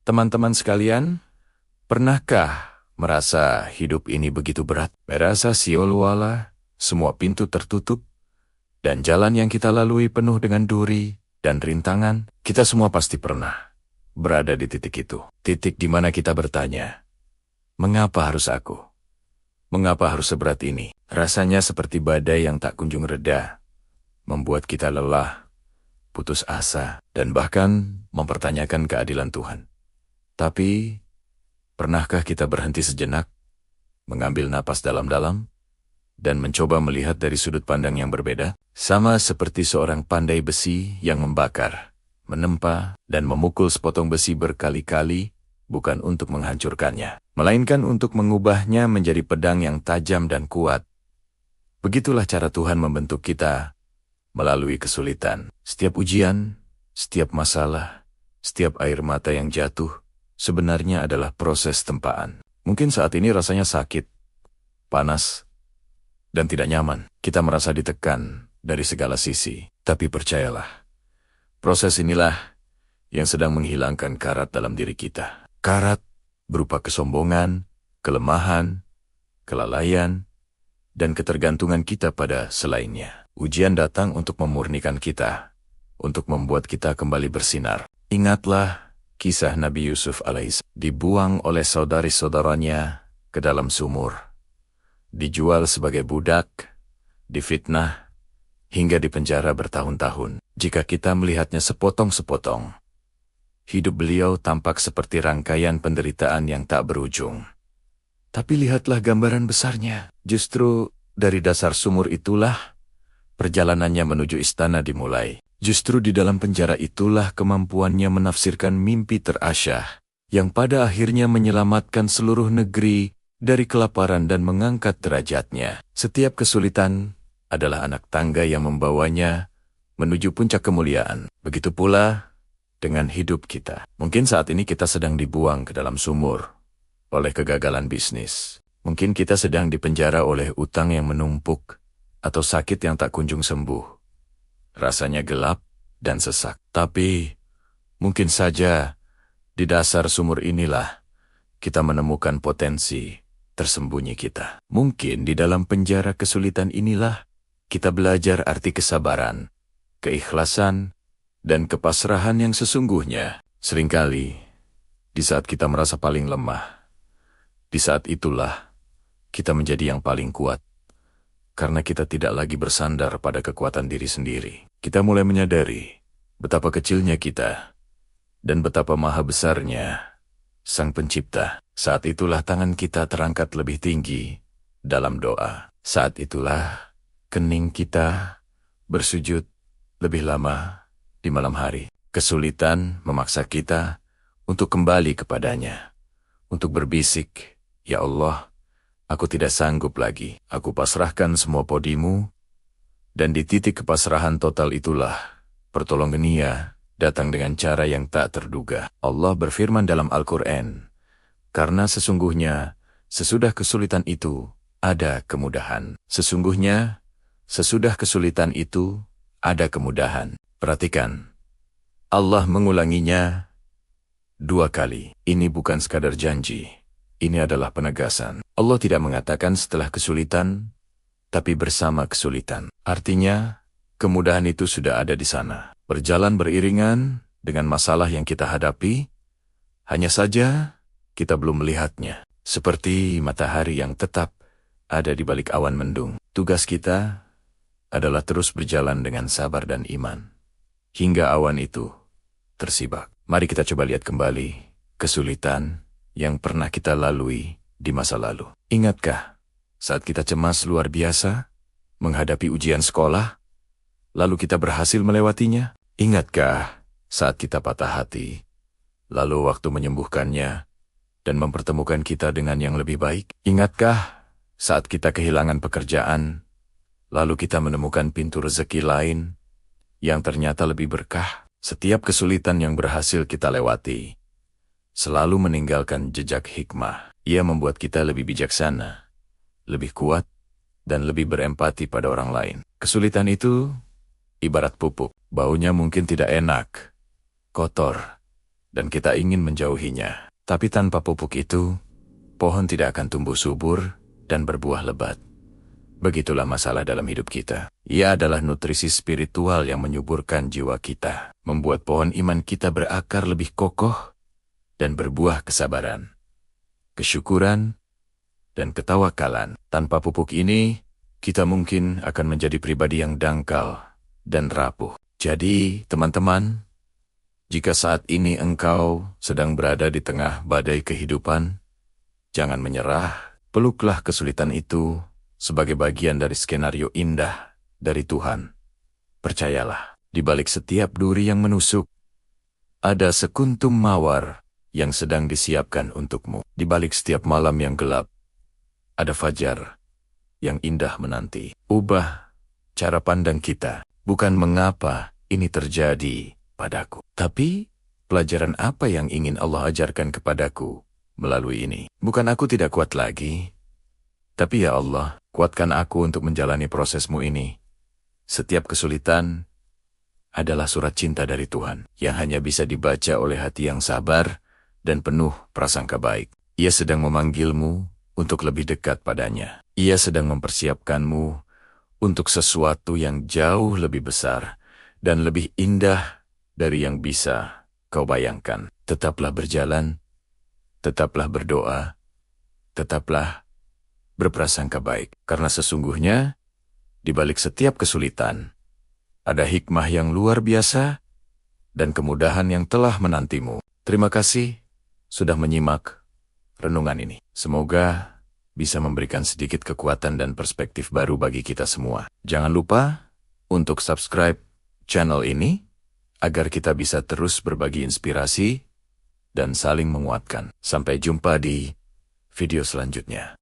Teman-teman sekalian, pernahkah merasa hidup ini begitu berat? Merasa siol-wala, semua pintu tertutup, dan jalan yang kita lalui penuh dengan duri dan rintangan? Kita semua pasti pernah berada di titik itu. Titik di mana kita bertanya, mengapa harus aku? Mengapa harus seberat ini? Rasanya seperti badai yang tak kunjung reda, membuat kita lelah, putus asa, dan bahkan mempertanyakan keadilan Tuhan. Tapi, pernahkah kita berhenti sejenak, mengambil napas dalam-dalam, dan mencoba melihat dari sudut pandang yang berbeda? Sama seperti seorang pandai besi yang membakar, menempa, dan memukul sepotong besi berkali-kali, bukan untuk menghancurkannya, melainkan untuk mengubahnya menjadi pedang yang tajam dan kuat. Begitulah cara Tuhan membentuk kita melalui kesulitan. Setiap ujian, setiap masalah, setiap air mata yang jatuh, sebenarnya adalah proses tempaan. Mungkin saat ini rasanya sakit, panas, dan tidak nyaman. Kita merasa ditekan dari segala sisi. Tapi percayalah, proses inilah yang sedang menghilangkan karat dalam diri kita. Karat berupa kesombongan, kelemahan, kelalaian, dan ketergantungan kita pada selainnya. Ujian datang untuk memurnikan kita, untuk membuat kita kembali bersinar. Ingatlah kisah Nabi Yusuf alaihissalam, dibuang oleh saudari-saudaranya ke dalam sumur, dijual sebagai budak, difitnah, hingga dipenjara bertahun-tahun. Jika kita melihatnya sepotong-sepotong, hidup beliau tampak seperti rangkaian penderitaan yang tak berujung. Tapi lihatlah gambaran besarnya. Justru dari dasar sumur itulah perjalanannya menuju istana dimulai. Justru di dalam penjara itulah kemampuannya menafsirkan mimpi terasyah, yang pada akhirnya menyelamatkan seluruh negeri dari kelaparan dan mengangkat derajatnya. Setiap kesulitan adalah anak tangga yang membawanya menuju puncak kemuliaan. Begitu pula dengan hidup kita. Mungkin saat ini kita sedang dibuang ke dalam sumur oleh kegagalan bisnis. Mungkin kita sedang dipenjara oleh utang yang menumpuk atau sakit yang tak kunjung sembuh. Rasanya gelap dan sesak. Tapi mungkin saja di dasar sumur inilah kita menemukan potensi tersembunyi kita. Mungkin di dalam penjara kesulitan inilah kita belajar arti kesabaran, keikhlasan, dan kepasrahan yang sesungguhnya. Seringkali, di saat kita merasa paling lemah, di saat itulah kita menjadi yang paling kuat. Karena kita tidak lagi bersandar pada kekuatan diri sendiri. Kita mulai menyadari betapa kecilnya kita dan betapa maha besarnya Sang Pencipta. Saat itulah tangan kita terangkat lebih tinggi dalam doa. Saat itulah kening kita bersujud lebih lama di malam hari. Kesulitan memaksa kita untuk kembali kepadanya, untuk berbisik, "Ya Allah, aku tidak sanggup lagi. Aku pasrahkan semua podimu." Dan di titik kepasrahan total itulah pertolongan datang dengan cara yang tak terduga. Allah berfirman dalam Al-Quran, "Karena sesungguhnya sesudah kesulitan itu ada kemudahan." Sesungguhnya sesudah kesulitan itu ada kemudahan. Perhatikan, Allah mengulanginya 2 kali. Ini bukan sekadar janji. Ini adalah penegasan. Allah tidak mengatakan setelah kesulitan, tapi bersama kesulitan. Artinya, kemudahan itu sudah ada di sana. Berjalan beriringan dengan masalah yang kita hadapi, hanya saja kita belum melihatnya. Seperti matahari yang tetap ada di balik awan mendung. Tugas kita adalah terus berjalan dengan sabar dan iman, hingga awan itu tersibak. Mari kita coba lihat kembali kesulitan yang pernah kita lalui di masa lalu. Ingatkah saat kita cemas luar biasa menghadapi ujian sekolah, lalu kita berhasil melewatinya? Ingatkah saat kita patah hati, lalu waktu menyembuhkannya dan mempertemukan kita dengan yang lebih baik? Ingatkah saat kita kehilangan pekerjaan, lalu kita menemukan pintu rezeki lain yang ternyata lebih berkah? Setiap kesulitan yang berhasil kita lewati selalu meninggalkan jejak hikmah. Ia membuat kita lebih bijaksana, lebih kuat, dan lebih berempati pada orang lain. Kesulitan itu ibarat pupuk. Baunya mungkin tidak enak, kotor, dan kita ingin menjauhinya. Tapi tanpa pupuk itu, pohon tidak akan tumbuh subur dan berbuah lebat. Begitulah masalah dalam hidup kita. Ia adalah nutrisi spiritual yang menyuburkan jiwa kita, membuat pohon iman kita berakar lebih kokoh dan berbuah kesabaran, kesyukuran, dan ketawakalan. Tanpa pupuk ini, kita mungkin akan menjadi pribadi yang dangkal dan rapuh. Jadi, teman-teman, jika saat ini engkau sedang berada di tengah badai kehidupan, jangan menyerah. Peluklah kesulitan itu sebagai bagian dari skenario indah dari Tuhan. Percayalah, di balik setiap duri yang menusuk, ada sekuntum mawar yang sedang disiapkan untukmu. Di balik setiap malam yang gelap, ada fajar yang indah menanti. Ubah cara pandang kita, bukan mengapa ini terjadi padaku, tapi pelajaran apa yang ingin Allah ajarkan kepadaku melalui ini. Bukan aku tidak kuat lagi, tapi ya Allah, kuatkan aku untuk menjalani prosesmu ini. Setiap kesulitan adalah surat cinta dari Tuhan yang hanya bisa dibaca oleh hati yang sabar dan penuh prasangka baik. Ia sedang memanggilmu untuk lebih dekat padanya. Ia sedang mempersiapkanmu untuk sesuatu yang jauh lebih besar dan lebih indah dari yang bisa kau bayangkan. Tetaplah berjalan, tetaplah berdoa, tetaplah berprasangka baik. Karena sesungguhnya, di balik setiap kesulitan, ada hikmah yang luar biasa dan kemudahan yang telah menantimu. Terima kasih sudah menyimak renungan ini. Semoga bisa memberikan sedikit kekuatan dan perspektif baru bagi kita semua. Jangan lupa untuk subscribe channel ini agar kita bisa terus berbagi inspirasi dan saling menguatkan. Sampai jumpa di video selanjutnya.